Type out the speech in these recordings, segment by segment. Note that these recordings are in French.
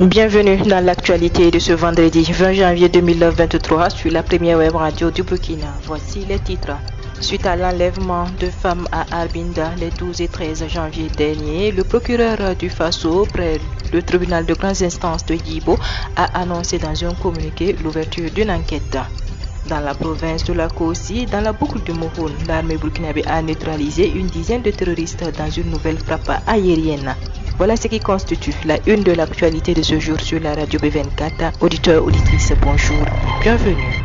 Bienvenue dans l'actualité de ce vendredi 20 janvier 2023 sur la première web radio du Burkina. Voici les titres. Suite à l'enlèvement de femmes à Arbinda les 12 et 13 janvier dernier, le procureur du Faso, près le tribunal de grandes instances de Yibo, a annoncé dans un communiqué l'ouverture d'une enquête. Dans la province de la Kossi, dans la boucle de Mouhoun, l'armée burkinabé a neutralisé une dizaine de terroristes dans une nouvelle frappe aérienne. Voilà ce qui constitue la une de l'actualité de ce jour sur la radio B24. Auditeurs, auditrices, bonjour et bienvenue.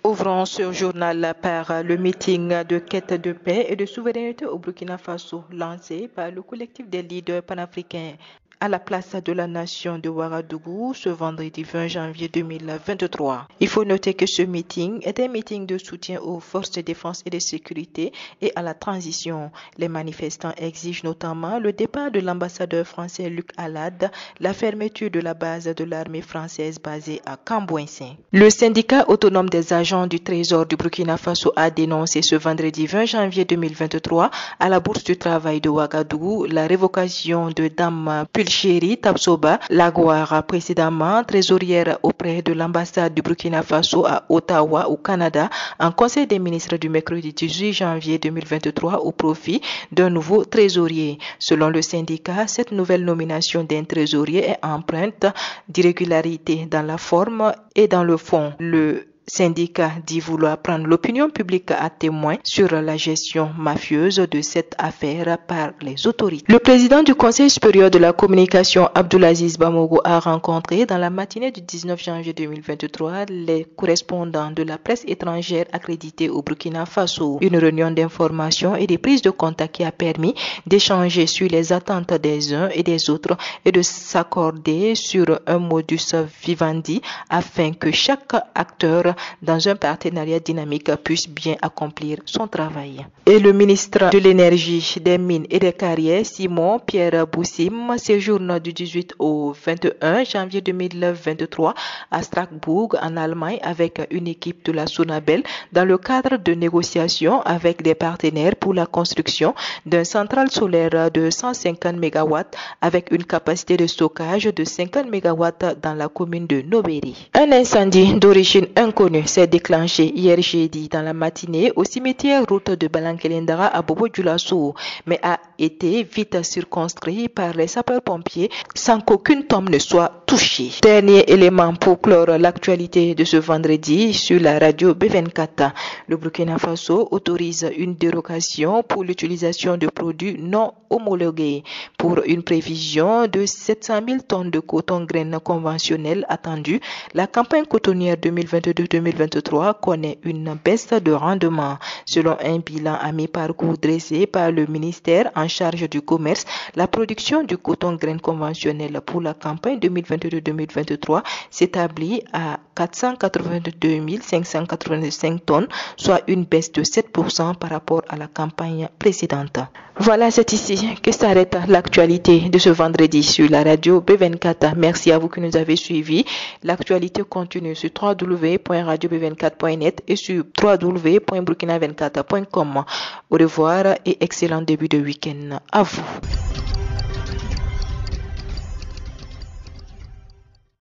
Ouvrons ce journal par le meeting de quête de paix et de souveraineté au Burkina Faso lancé par le collectif des leaders panafricains à la place de la nation de Ouagadougou ce vendredi 20 janvier 2023. Il faut noter que ce meeting est un meeting de soutien aux forces de défense et de sécurité et à la transition. Les manifestants exigent notamment le départ de l'ambassadeur français Luc Alade, la fermeture de la base de l'armée française basée à Cambouensin. Le syndicat autonome des agents du Trésor du Burkina Faso a dénoncé ce vendredi 20 janvier 2023 à la Bourse du Travail de Ouagadougou la révocation de Dame Pulchéri Tabsoba, Laguara, précédemment trésorière auprès de l'ambassade du Burkina Faso à Ottawa au Canada, en conseil des ministres du mercredi 18 janvier 2023 au profit d'un nouveau trésorier. Selon le syndicat, cette nouvelle nomination d'un trésorier est empreinte d'irrégularité dans la forme et dans le fond. Le syndicat dit vouloir prendre l'opinion publique à témoin sur la gestion mafieuse de cette affaire par les autorités. Le président du Conseil supérieur de la communication, Abdoulaziz Bamogo, a rencontré dans la matinée du 19 janvier 2023 les correspondants de la presse étrangère accrédités au Burkina Faso. Une réunion d'information et de prise de contact qui a permis d'échanger sur les attentes des uns et des autres et de s'accorder sur un modus vivendi afin que chaque acteur dans un partenariat dynamique puisse bien accomplir son travail. Et le ministre de l'Énergie, des Mines et des Carrières, Simon Pierre Boussim, séjourne du 18 au 21 janvier 2023 à Strasbourg, en Allemagne, avec une équipe de la Sonabel dans le cadre de négociations avec des partenaires pour la construction d'une centrale solaire de 150 MW avec une capacité de stockage de 50 MW dans la commune de Nobéry. Un incendie d'origine inconnue s'est déclenché hier jeudi dans la matinée au cimetière route de Balankelendara à Bobo-Dioulasso, mais a été vite circonscrit par les sapeurs-pompiers sans qu'aucune tombe ne soit touchée. Dernier élément pour clore l'actualité de ce vendredi sur la radio B24. Le Burkina Faso autorise une dérogation pour l'utilisation de produits non homologués pour une prévision de 700 000 tonnes de coton graines conventionnel attendu. La campagne cotonnière 2022-2023 connaît une baisse de rendement. Selon un bilan à mi-parcours dressé par le ministère en charge du commerce, la production du coton graines conventionnel pour la campagne 2022-2023 s'établit à 482 585 tonnes, soit une baisse de 7% par rapport à la campagne précédente. Voilà, c'est ici que s'arrête l'actualité de ce vendredi sur la radio B24. Merci à vous qui nous avez suivis. L'actualité continue sur www.radiob24.net et sur www.burkina24.com. Au revoir et excellent début de week-end à vous.